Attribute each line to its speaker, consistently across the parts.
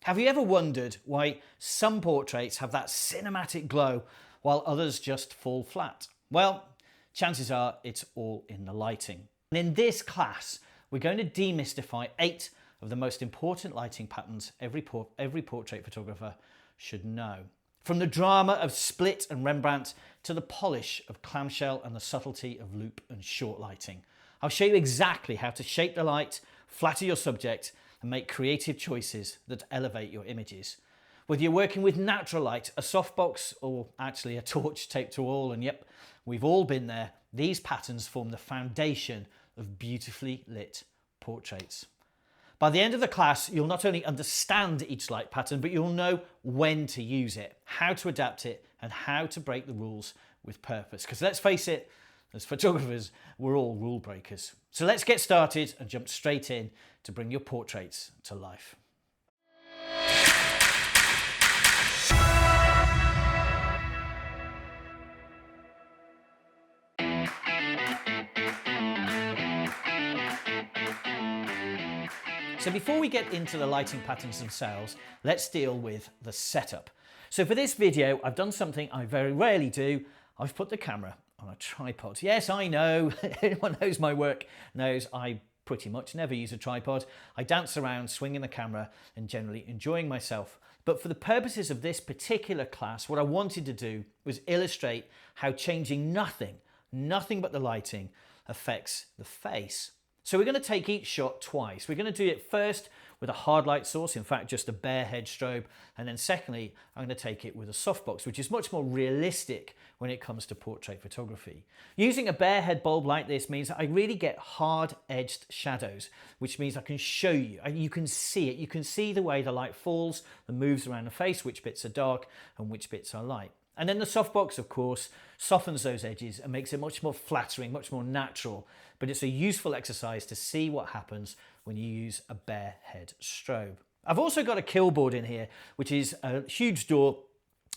Speaker 1: Have you ever wondered why some portraits have that cinematic glow while others just fall flat? Well, chances are it's all in the lighting. And in this class, we're going to demystify 8 of the most important lighting patterns every portrait photographer should know. From the drama of Split and Rembrandt to the polish of clamshell and the subtlety of loop and short lighting. I'll show you exactly how to shape the light, flatter your subject, and make creative choices that elevate your images. Whether you're working with natural light, a softbox, or actually a torch taped to a wall, and yep, we've all been there, these patterns form the foundation of beautifully lit portraits. By the end of the class, you'll not only understand each light pattern, but you'll know when to use it, how to adapt it, and how to break the rules with purpose. Because let's face it, as photographers, we're all rule breakers. So let's get started and jump straight in to bring your portraits to life. So before we get into the lighting patterns themselves, let's deal with the setup. So for this video, I've done something I very rarely do. I've put the camera on a tripod. Yes, I know, anyone knows my work knows I pretty much never use a tripod. I dance around swinging the camera and generally enjoying myself. But for the purposes of this particular class, what I wanted to do was illustrate how changing nothing but the lighting affects the face. So we're going to take each shot twice. We're going to do it first with a hard light source, in fact just a bare head strobe, and then secondly I'm going to take it with a softbox, which is much more realistic when it comes to portrait photography. Using a bare head bulb like this means that I really get hard edged shadows, which means I can show you, you can see it, you can see the way the light falls and moves around the face, which bits are dark and which bits are light. And then the softbox, of course, softens those edges and makes it much more flattering, much more natural. But it's a useful exercise to see what happens when you use a bare head strobe. I've also got a kill board in here, which is a huge door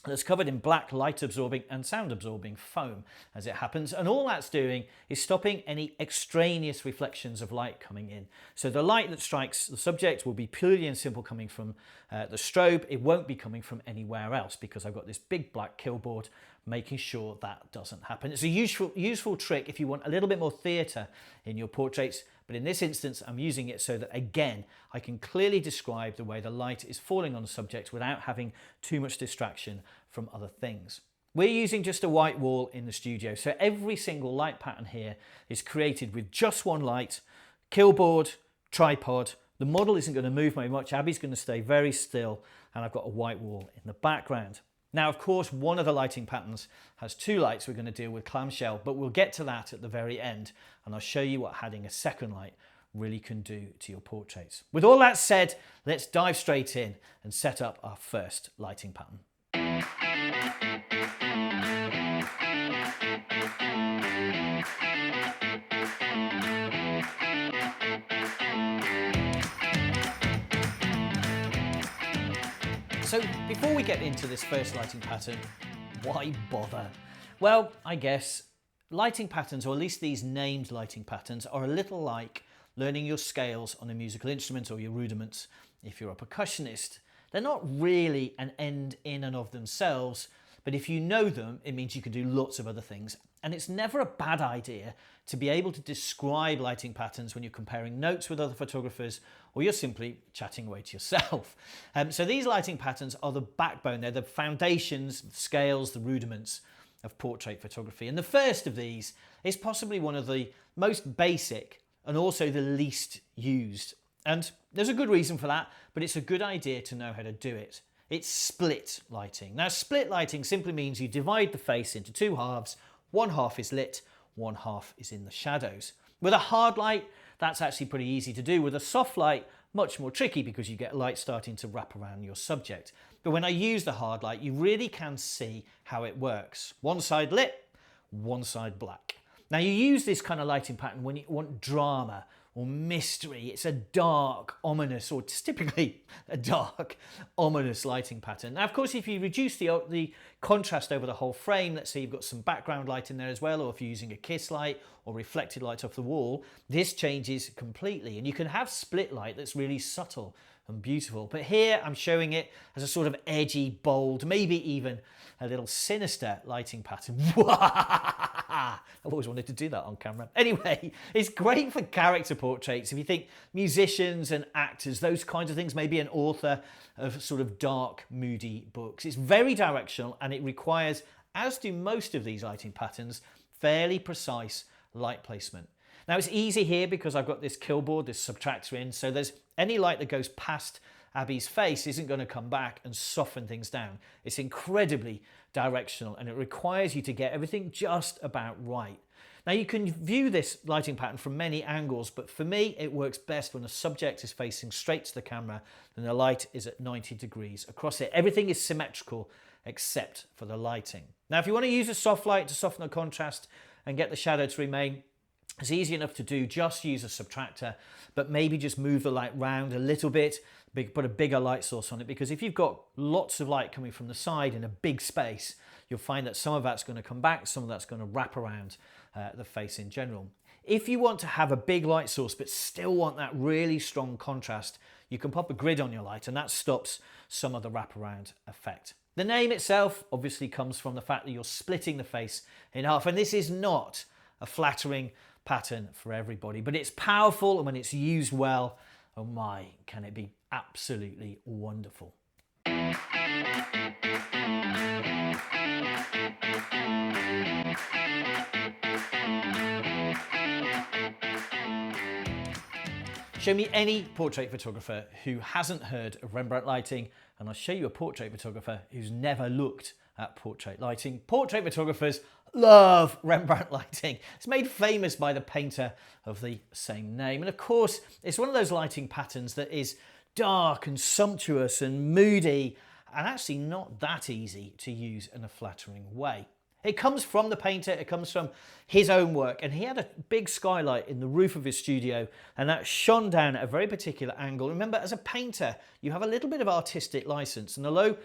Speaker 1: that's covered in black light absorbing and sound absorbing foam as it happens, and all that's doing is stopping any extraneous reflections of light coming in. So the light that strikes the subject will be purely and simple coming from the strobe. It won't be coming from anywhere else because I've got this big black kill board making sure that doesn't happen. It's a useful trick if you want a little bit more theatre in your portraits, but in this instance I'm using it so that again I can clearly describe the way the light is falling on the subject without having too much distraction from other things. We're using just a white wall in the studio, so every single light pattern here is created with just one light, kill board, tripod. The model isn't going to move very much, Abby's going to stay very still, and I've got a white wall in the background. Now, of course, one of the lighting patterns has 2 lights. We're going to deal with clamshell, but we'll get to that at the very end, and I'll show you what adding a second light really can do to your portraits. With all that said, let's dive straight in and set up our first lighting pattern. So before we get into this first lighting pattern, why bother? Well, I guess lighting patterns, or at least these named lighting patterns, are a little like learning your scales on a musical instrument or your rudiments if you're a percussionist. They're not really an end in and of themselves, but if you know them, it means you can do lots of other things. And it's never a bad idea to be able to describe lighting patterns when you're comparing notes with other photographers or you're simply chatting away to yourself. So these lighting patterns are the backbone, they're the foundations, the scales, the rudiments of portrait photography. And the first of these is possibly one of the most basic and also the least used. And there's a good reason for that, but it's a good idea to know how to do it. It's split lighting. Now, split lighting simply means you divide the face into 2 halves. One half is lit, one half is in the shadows. With a hard light, that's actually pretty easy to do. With a soft light, much more tricky because you get light starting to wrap around your subject. But when I use the hard light, you really can see how it works. One side lit, one side black. Now, you use this kind of lighting pattern when you want drama or mystery. It's a dark, ominous, or typically a dark, ominous lighting pattern. Now, of course, if you reduce the contrast over the whole frame, let's say you've got some background light in there as well, or if you're using a kiss light or reflected light off the wall, this changes completely. And you can have split light that's really subtle and beautiful. But here I'm showing it as a sort of edgy, bold, maybe even a little sinister lighting pattern. I've always wanted to do that on camera. Anyway, it's great for character portraits. If you think musicians and actors, those kinds of things, maybe an author of sort of dark, moody books. It's very directional and it requires, as do most of these lighting patterns, fairly precise light placement. Now it's easy here because I've got this kill board, this subtractor in, so there's any light that goes past Abby's face isn't going to come back and soften things down. It's incredibly directional and it requires you to get everything just about right. Now you can view this lighting pattern from many angles, but for me it works best when the subject is facing straight to the camera and the light is at 90 degrees across it. Everything is symmetrical except for the lighting. Now if you want to use a soft light to soften the contrast and get the shadow to remain, it's easy enough to do, just use a subtractor, but maybe just move the light round a little bit, put a bigger light source on it, because if you've got lots of light coming from the side in a big space, you'll find that some of that's going to come back, some of that's going to wrap around the face in general. If you want to have a big light source but still want that really strong contrast, you can pop a grid on your light and that stops some of the wraparound effect. The name itself obviously comes from the fact that you're splitting the face in half, and this is not a flattering pattern for everybody, but it's powerful, and when it's used well, oh my, can it be absolutely wonderful. Show me any portrait photographer who hasn't heard of Rembrandt lighting, and I'll show you a portrait photographer who's never looked at portrait lighting. Portrait photographers love Rembrandt lighting. It's made famous by the painter of the same name. And of course, it's one of those lighting patterns that is dark and sumptuous and moody, and actually not that easy to use in a flattering way. It comes from the painter, it comes from his own work, and he had a big skylight in the roof of his studio, and that shone down at a very particular angle. Remember, as a painter, you have a little bit of artistic license, and although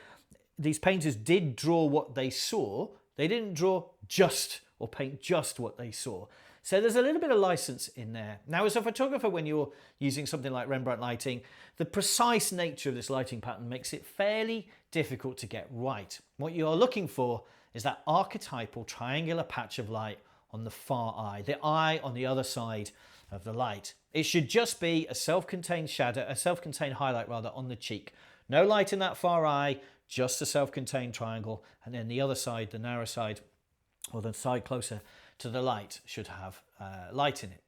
Speaker 1: these painters did draw what they saw, they didn't draw just or paint just what they saw. So there's a little bit of license in there. Now, as a photographer, when you're using something like Rembrandt lighting, the precise nature of this lighting pattern makes it fairly difficult to get right. What you're looking for is that archetypal triangular patch of light on the far eye, the eye on the other side of the light. It should just be a self-contained shadow, a self-contained highlight rather, on the cheek. No light in that far eye, just a self-contained triangle, and then the other side, the narrow side, or the side closer to the light, should have light in it.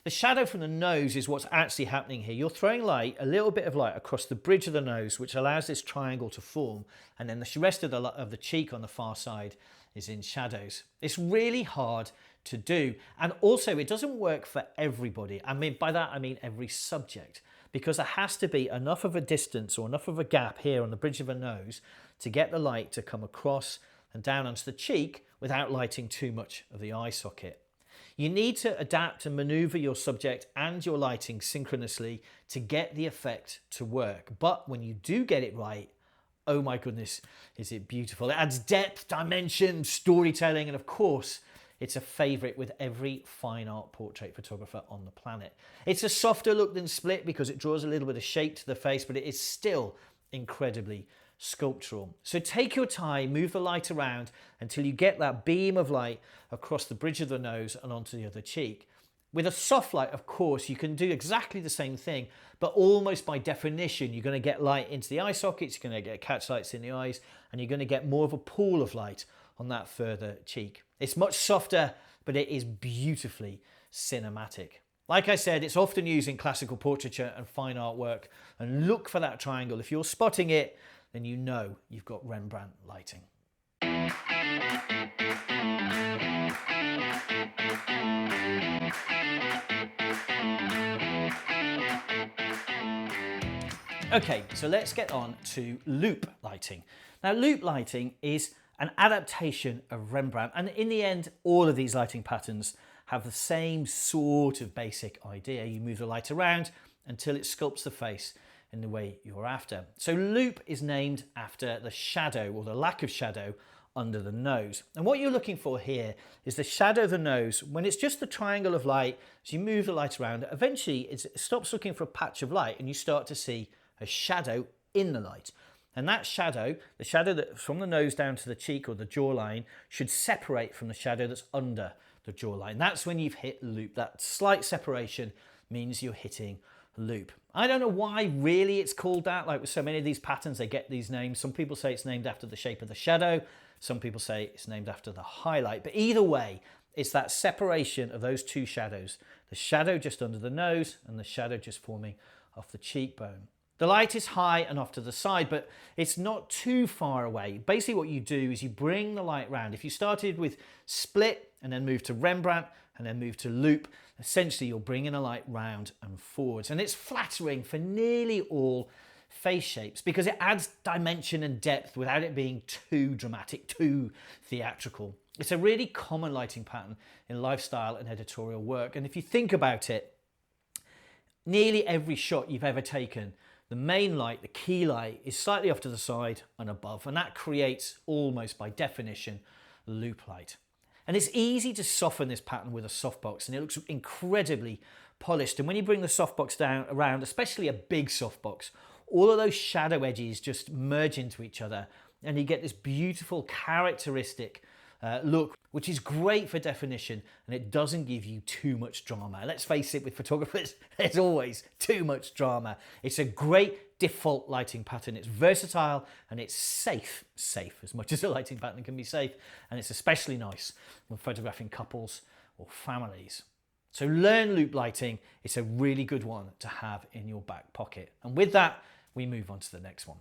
Speaker 1: The shadow from the nose is what's actually happening here. You're throwing light, a little bit of light, across the bridge of the nose, which allows this triangle to form, and then the rest of the cheek on the far side is in shadows. It's really hard to do, and also it doesn't work for everybody. I mean, by that I mean every subject, because there has to be enough of a distance or enough of a gap here on the bridge of a nose to get the light to come across and down onto the cheek without lighting too much of the eye socket. You need to adapt and maneuver your subject and your lighting synchronously to get the effect to work. But when you do get it right, oh my goodness, is it beautiful. It adds depth, dimension, storytelling, and of course, it's a favourite with every fine art portrait photographer on the planet. It's a softer look than Split because it draws a little bit of shape to the face, but it is still incredibly sculptural. So take your time, move the light around until you get that beam of light across the bridge of the nose and onto the other cheek. With a soft light, of course, you can do exactly the same thing, but almost by definition, you're going to get light into the eye sockets, you're going to get catch lights in the eyes, and you're going to get more of a pool of light on that further cheek. It's much softer, but it is beautifully cinematic. Like I said, it's often used in classical portraiture and fine artwork, and look for that triangle. If you're spotting it, then you know you've got Rembrandt lighting. Okay, so let's get on to loop lighting. Now, loop lighting is an adaptation of Rembrandt, and in the end, all of these lighting patterns have the same sort of basic idea. You move the light around until it sculpts the face in the way you're after. So loop is named after the shadow or the lack of shadow under the nose. And what you're looking for here is the shadow of the nose. When it's just the triangle of light, as you move the light around, eventually it stops looking for a patch of light and you start to see a shadow in the light. And that shadow, the shadow that from the nose down to the cheek or the jawline, should separate from the shadow that's under the jawline. That's when you've hit loop. That slight separation means you're hitting loop. I don't know why really it's called that. Like with so many of these patterns, they get these names. Some people say it's named after the shape of the shadow. Some people say it's named after the highlight. But either way, it's that separation of those two shadows. The shadow just under the nose and the shadow just forming off the cheekbone. The light is high and off to the side, but it's not too far away. Basically what you do is you bring the light round. If you started with split and then move to Rembrandt and then move to loop, essentially you're bringing a light round and forwards. And it's flattering for nearly all face shapes because it adds dimension and depth without it being too dramatic, too theatrical. It's a really common lighting pattern in lifestyle and editorial work. And if you think about it, nearly every shot you've ever taken, the main light, the key light, is slightly off to the side and above, and that creates almost by definition loop light. And it's easy to soften this pattern with a softbox, and it looks incredibly polished. And when you bring the softbox down around, especially a big softbox, all of those shadow edges just merge into each other, and you get this beautiful characteristic look, which is great for definition, and it doesn't give you too much drama. Let's face it, with photographers, there's always too much drama. It's a great default lighting pattern. It's versatile and it's safe as much as a lighting pattern can be safe, and it's especially nice when photographing couples or families. So learn loop lighting. It's a really good one to have in your back pocket. And with that, we move on to the next one.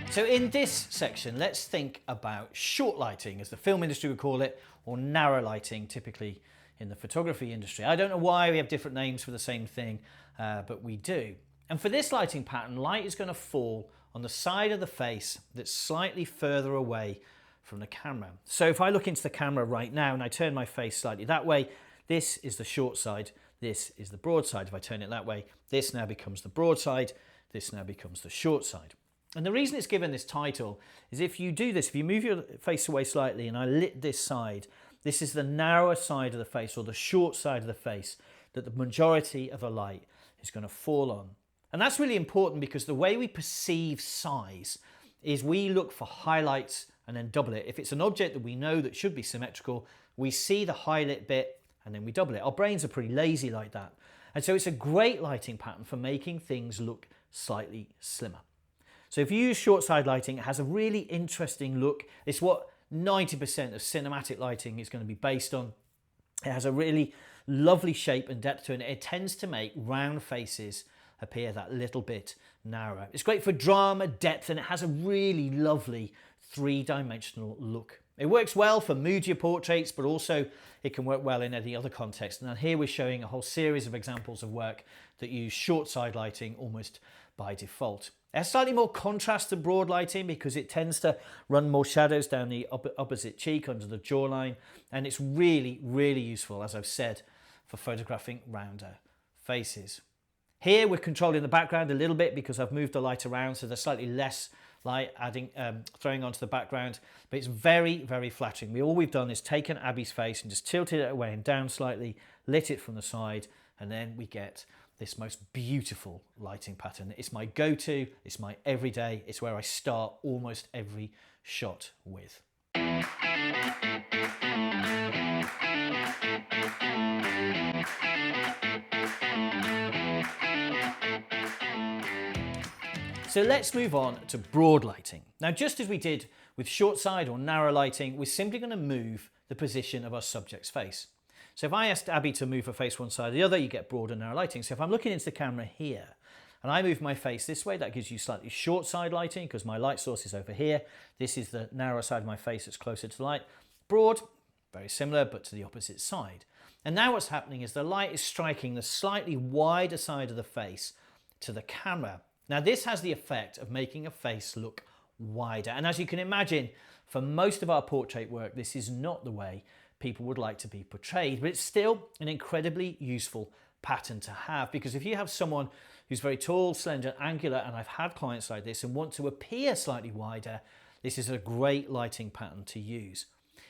Speaker 1: So in this section, let's think about short lighting, as the film industry would call it, or narrow lighting, typically in the photography industry. I don't know why we have different names for the same thing, but we do. And for this lighting pattern, light is going to fall on the side of the face that's slightly further away from the camera. So if I look into the camera right now and I turn my face slightly that way, this is the short side, this is the broad side. If I turn it that way, this now becomes the broad side, this now becomes the short side. And the reason it's given this title is if you do this, if you move your face away slightly and I lit this side, this is the narrower side of the face, or the short side of the face, that the majority of the light is going to fall on. And that's really important because the way we perceive size is we look for highlights and then double it. If it's an object that we know that should be symmetrical, we see the highlight bit and then we double it. Our brains are pretty lazy like that. And so it's a great lighting pattern for making things look slightly slimmer. So if you use short side lighting, it has a really interesting look. It's what 90% of cinematic lighting is going to be based on. It has a really lovely shape and depth to it. It tends to make round faces appear that little bit narrower. It's great for drama, depth, and it has a really lovely three-dimensional look. It works well for moodier portraits, but also it can work well in any other context. And here we're showing a whole series of examples of work that use short side lighting almost by default. It has slightly more contrast than broad lighting because it tends to run more shadows down the opposite cheek under the jawline, and it's really, really useful, as I've said, for photographing rounder faces. Here we're controlling the background a little bit because I've moved the light around, so there's slightly less light throwing onto the background, but it's very, very flattering. All we've done is taken Abby's face and just tilted it away and down slightly, lit it from the side, and then we get this most beautiful lighting pattern. It's my go-to, it's my everyday, it's where I start almost every shot with. So let's move on to broad lighting. Now, just as we did with short side or narrow lighting, we're simply going to move the position of our subject's face. So if I asked Abby to move her face one side or the other, you get broad and narrow lighting. So if I'm looking into the camera here and I move my face this way, that gives you slightly short side lighting because my light source is over here. This is the narrow side of my face that's closer to the light. Broad, very similar, but to the opposite side. And now what's happening is the light is striking the slightly wider side of the face to the camera. Now this has the effect of making a face look wider. And as you can imagine, for most of our portrait work, this is not the way people would like to be portrayed, but it's still an incredibly useful pattern to have, because if you have someone who's very tall, slender, angular, and I've had clients like this and want to appear slightly wider, this is a great lighting pattern to use.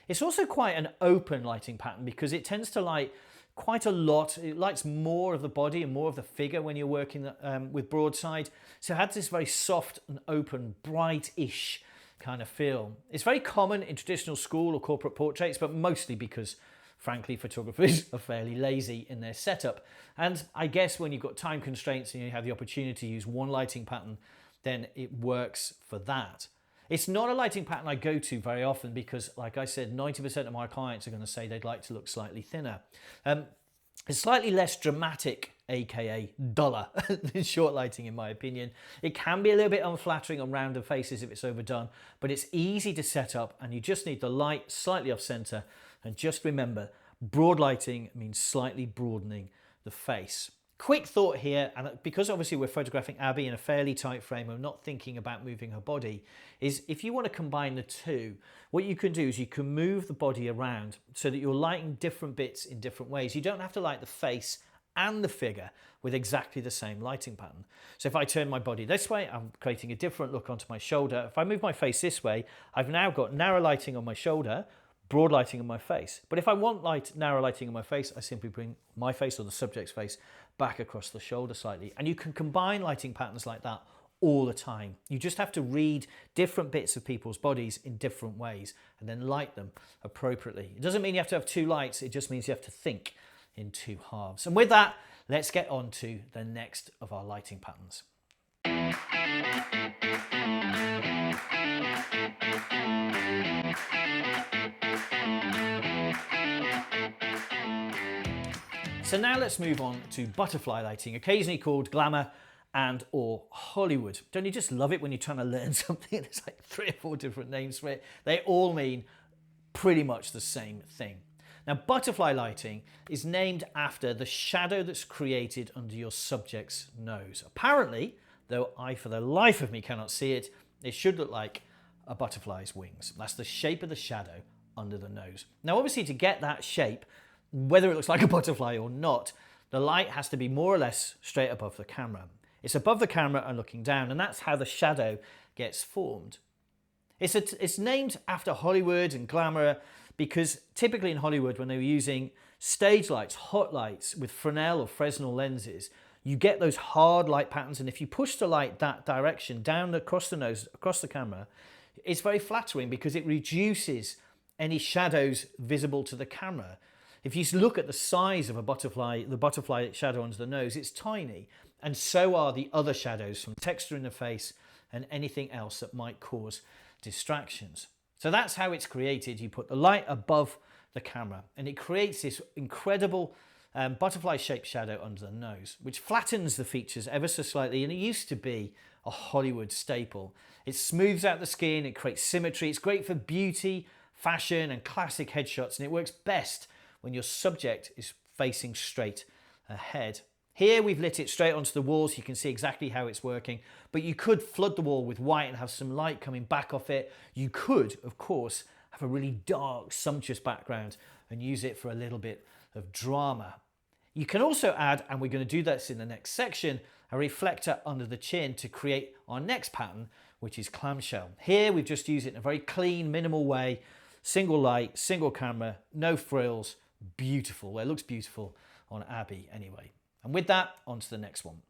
Speaker 1: It's also quite an open lighting pattern because it tends to light quite a lot. It lights more of the body and more of the figure when you're working with broadside. So it has this very soft and open, bright-ish kind of feel. It's very common in traditional school or corporate portraits, but mostly because, frankly, photographers are fairly lazy in their setup. And I guess when you've got time constraints and you have the opportunity to use one lighting pattern, then it works for that. It's not a lighting pattern I go to very often because, like I said, 90% of my clients are going to say they'd like to look slightly thinner. It's slightly less dramatic, aka duller, than short lighting in my opinion. It can be a little bit unflattering on rounder faces if it's overdone, but it's easy to set up and you just need the light slightly off center. And just remember, broad lighting means slightly broadening the face. Quick thought here, and because obviously we're photographing Abby in a fairly tight frame, we're not thinking about moving her body, is if you want to combine the two, what you can do is you can move the body around so that you're lighting different bits in different ways. You don't have to light the face and the figure with exactly the same lighting pattern. So if I turn my body this way, I'm creating a different look onto my shoulder. If I move my face this way, I've now got narrow lighting on my shoulder, broad lighting on my face. But if I want narrow lighting on my face, I simply bring my face or the subject's face back across the shoulder slightly. And you can combine lighting patterns like that all the time. You just have to read different bits of people's bodies in different ways and then light them appropriately. It doesn't mean you have to have two lights, it just means you have to think in two halves. And with that, let's get on to the next of our lighting patterns. So now let's move on to butterfly lighting, occasionally called glamour and or Hollywood. Don't you just love it when you're trying to learn something? There's like 3 or 4 different names for it. They all mean pretty much the same thing. Now, butterfly lighting is named after the shadow that's created under your subject's nose. Apparently, though I for the life of me cannot see it, it should look like a butterfly's wings. That's the shape of the shadow under the nose. Now, obviously, to get that shape, whether it looks like a butterfly or not, the light has to be more or less straight above the camera. It's above the camera and looking down, and that's how the shadow gets formed. It's named after Hollywood and glamour because typically in Hollywood, when they were using stage lights, hot lights with Fresnel or Fresnel lenses, you get those hard light patterns, and if you push the light that direction, down across the nose, across the camera, it's very flattering because it reduces any shadows visible to the camera. If you look at the size of a butterfly, the butterfly shadow under the nose, it's tiny. And so are the other shadows from texture in the face and anything else that might cause distractions. So that's how it's created. You put the light above the camera and it creates this incredible butterfly-shaped shadow under the nose, which flattens the features ever so slightly. And it used to be a Hollywood staple. It smooths out the skin, it creates symmetry. It's great for beauty, fashion, and classic headshots. And it works best when your subject is facing straight ahead. Here we've lit it straight onto the wall so you can see exactly how it's working, but you could flood the wall with white and have some light coming back off it. You could, of course, have a really dark, sumptuous background and use it for a little bit of drama. You can also add, and we're going to do this in the next section, a reflector under the chin to create our next pattern, which is clamshell. Here we've just used it in a very clean, minimal way, single light, single camera, no frills, beautiful. Well, it looks beautiful on Abby anyway. And with that, on to the next one.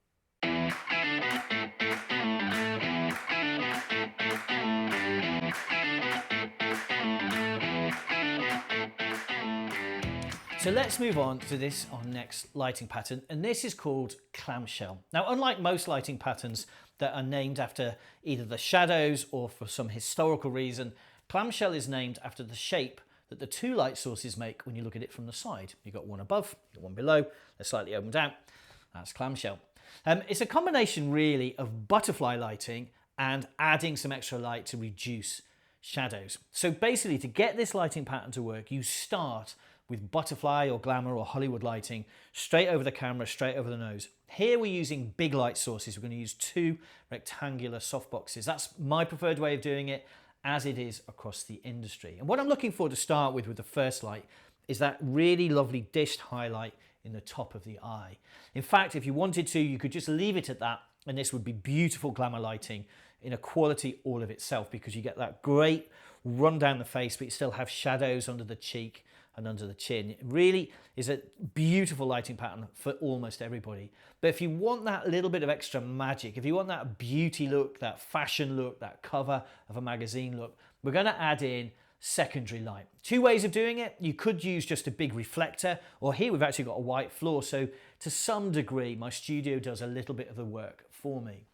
Speaker 1: So let's move on to this, our next lighting pattern, and this is called clamshell. Now, unlike most lighting patterns that are named after either the shadows or for some historical reason, clamshell is named after the shape that the 2 light sources make when you look at it from the side. You've got one above, you've got one below, they're slightly opened out. That's clamshell. It's a combination really of butterfly lighting and adding some extra light to reduce shadows. So basically, to get this lighting pattern to work, you start with butterfly or glamour or Hollywood lighting straight over the camera, straight over the nose. Here we're using big light sources. We're going to use 2 rectangular softboxes. That's my preferred way of doing it, as it is across the industry. And what I'm looking for to start with the first light is that really lovely dished highlight in the top of the eye. In fact, if you wanted to, you could just leave it at that and this would be beautiful glamour lighting in a quality all of itself, because you get that great run down the face, but you still have shadows under the cheek and under the chin. It really is a beautiful lighting pattern for almost everybody. But if you want that little bit of extra magic, if you want that beauty look, that fashion look, that cover of a magazine look, we're going to add in secondary light. Two ways of doing it. You could use just a big reflector, or here we've actually got a white floor, so to some degree my studio does a little bit of the work for me.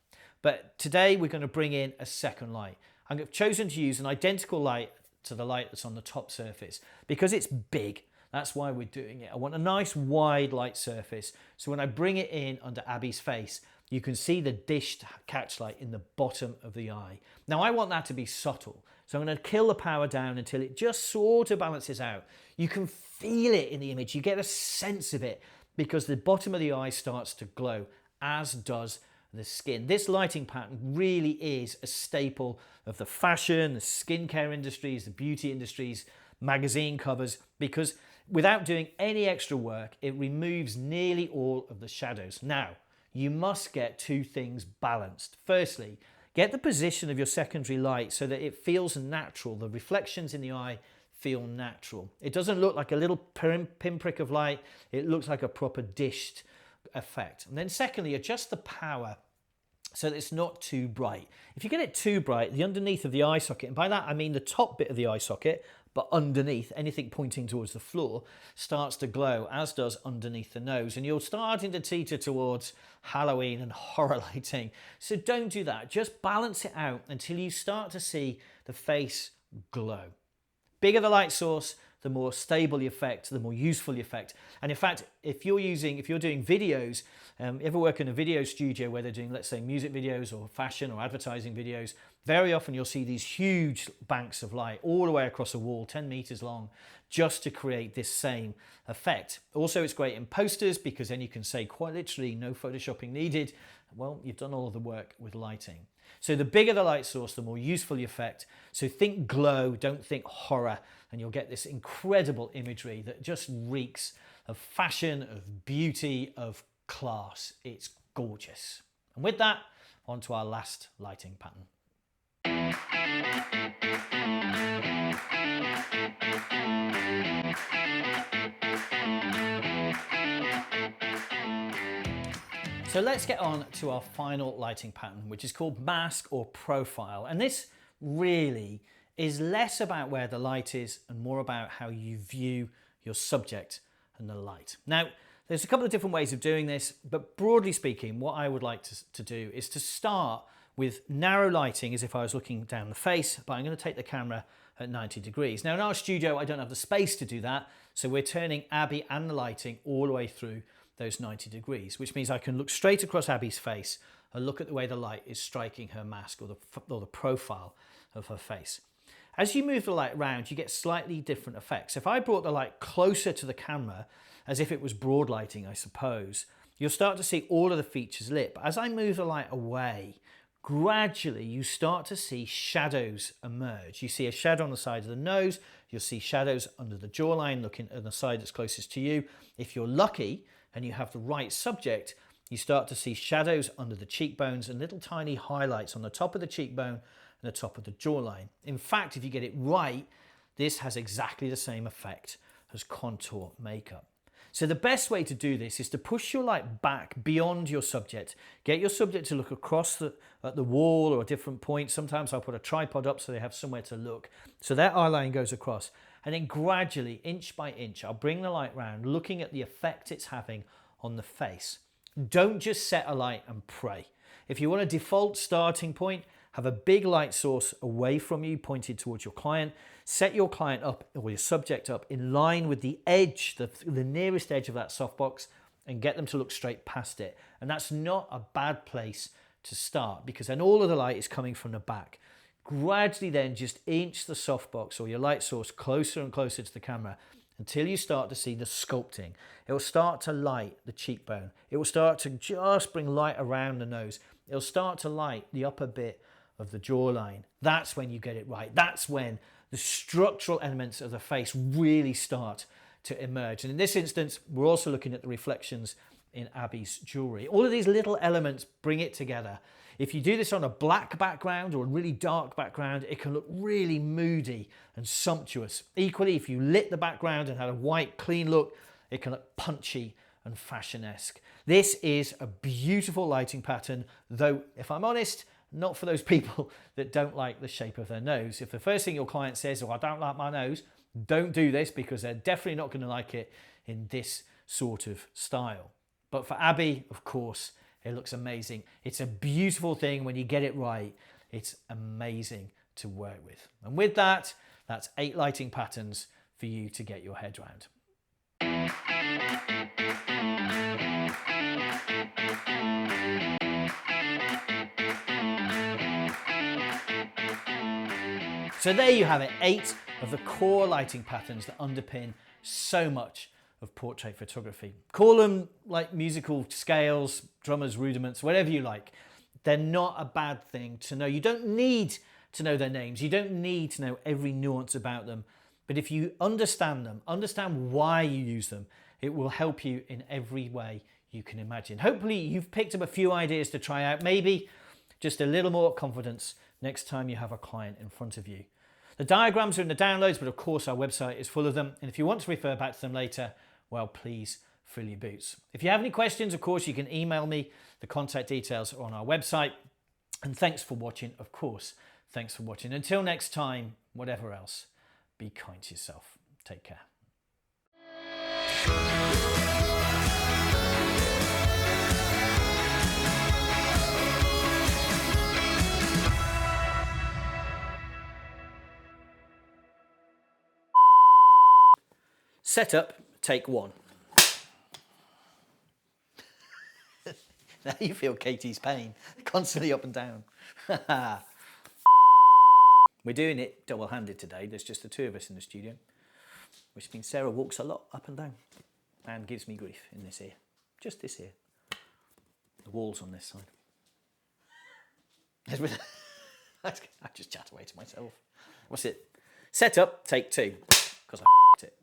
Speaker 1: But today we're going to bring in a second light. I've chosen to use an identical light to the light that's on the top surface because it's big. That's why we're doing it. I want a nice wide light surface, so when I bring it in under Abby's face, you can see the dished catch light in the bottom of the eye. Now I want that to be subtle, so I'm going to kill the power down until it just sort of balances out. You can feel it in the image, you get a sense of it, because the bottom of the eye starts to glow, as does the skin. This lighting pattern really is a staple of the fashion, the skincare industries, the beauty industries, magazine covers, because without doing any extra work, it removes nearly all of the shadows. Now, you must get two things balanced. Firstly, get the position of your secondary light so that it feels natural. The reflections in the eye feel natural. It doesn't look like a little pinprick of light. It looks like a proper dished effect. And then secondly, adjust the power so that it's not too bright. If you get it too bright, the underneath of the eye socket, and by that I mean the top bit of the eye socket, but underneath, anything pointing towards the floor, starts to glow, as does underneath the nose. And you're starting to teeter towards Halloween and horror lighting. So don't do that. Just balance it out until you start to see the face glow. Bigger the light source, the more stable the effect, the more useful the effect. And in fact, if you're doing videos, ever work in a video studio where they're doing, let's say, music videos or fashion or advertising videos, very often you'll see these huge banks of light all the way across a wall, 10 meters long, just to create this same effect. Also, it's great in posters because then you can say quite literally no photoshopping needed. Well, you've done all of the work with lighting. So the bigger the light source, the more useful the effect. So think glow, don't think horror, and you'll get this incredible imagery that just reeks of fashion, of beauty, of class. It's gorgeous. And with that, on to our last lighting pattern. So let's get on to our final lighting pattern, which is called mask or profile. And this really is less about where the light is and more about how you view your subject and the light. Now, there's a couple of different ways of doing this, but broadly speaking, what I would like to do is to start with narrow lighting as if I was looking down the face, but I'm going to take the camera at 90 degrees. Now in our studio, I don't have the space to do that, so we're turning Abby and the lighting all the way through those 90 degrees, which means I can look straight across Abby's face and look at the way the light is striking her mask or the profile of her face. As you move the light around, you get slightly different effects. If I brought the light closer to the camera, as if it was broad lighting, I suppose, you'll start to see all of the features lit. But as I move the light away, gradually you start to see shadows emerge. You see a shadow on the side of the nose, you'll see shadows under the jawline looking at the side that's closest to you. If you're lucky and you have the right subject, you start to see shadows under the cheekbones and little tiny highlights on the top of the cheekbone and the top of the jawline. In fact, if you get it right, this has exactly the same effect as contour makeup. So the best way to do this is to push your light back beyond your subject. Get your subject to look across at the wall or a different point. Sometimes I'll put a tripod up so they have somewhere to look. So that eye line goes across. And then gradually, inch by inch, I'll bring the light round, looking at the effect it's having on the face. Don't just set a light and pray. If you want a default starting point, have a big light source away from you, pointed towards your client. Set your client up, or your subject up, in line with the edge, the nearest edge of that softbox, and get them to look straight past it. And that's not a bad place to start, because then all of the light is coming from the back. Gradually then just inch the softbox or your light source closer and closer to the camera until you start to see the sculpting. It will start to light the cheekbone. It will start to just bring light around the nose. It will start to light the upper bit of the jawline. That's when you get it right. That's when the structural elements of the face really start to emerge. And in this instance, we're also looking at the reflections in Abby's jewelry. All of these little elements bring it together If you do this on a black background or a really dark background, it can look really moody and sumptuous. Equally, if you lit the background and had a white, clean look, it can look punchy and fashion-esque. This is a beautiful lighting pattern, though, if I'm honest, not for those people that don't like the shape of their nose. If the first thing your client says, oh, I don't like my nose, don't do this, because they're definitely not going to like it in this sort of style. But for Abby, of course, it looks amazing. It's a beautiful thing when you get it right. It's amazing to work with. And with that, that's 8 lighting patterns for you to get your head around. So there you have it, 8 of the core lighting patterns that underpin so much of portrait photography. Call them like musical scales, drummer's rudiments, whatever you like. They're not a bad thing to know. You don't need to know their names. You don't need to know every nuance about them. But if you understand them, understand why you use them, it will help you in every way you can imagine. Hopefully you've picked up a few ideas to try out, maybe just a little more confidence next time you have a client in front of you. The diagrams are in the downloads, but of course our website is full of them. And if you want to refer back to them later, well, please fill your boots. If you have any questions, of course, you can email me. The contact details are on our website. And thanks for watching, of course. Thanks for watching. Until next time, whatever else, be kind to yourself. Take care. Setup, take 1. Now you feel Katie's pain, constantly up and down. We're doing it double-handed today. There's just the 2 of us in the studio, which means Sarah walks a lot up and down and gives me grief in this ear. Just this ear. The wall's on this side. I just chat away to myself. What's it? Setup, take 2. Because I it.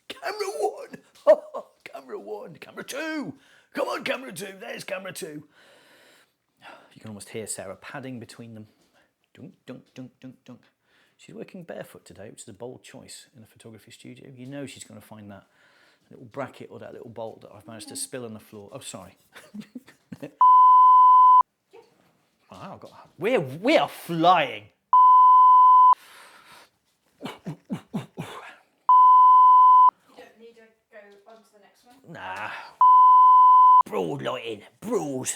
Speaker 1: Camera 1, oh, camera 1, camera 2, come on camera 2, there's camera 2. You can almost hear Sarah padding between them. Dunk, dunk, dunk, dunk, dunk. She's working barefoot today, which is a bold choice in a photography studio. You know she's going to find that little bracket or that little bolt that I've managed to spill on the floor. Oh, sorry. Wow, we are flying.
Speaker 2: You don't need to go on to the next one?
Speaker 1: Nah. Broad lighting. Broad.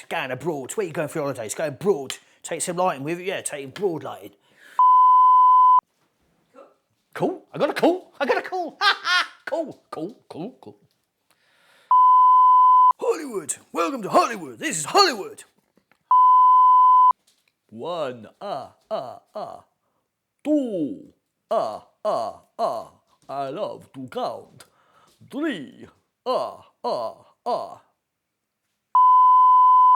Speaker 1: Going abroad. Where are you going for your holidays? Going broad. Take some lighting with you. Yeah, take broad lighting. Cool? I got a cool. Cool. Hollywood. Welcome to Hollywood. This is Hollywood. 1, 2, I love to count. 3,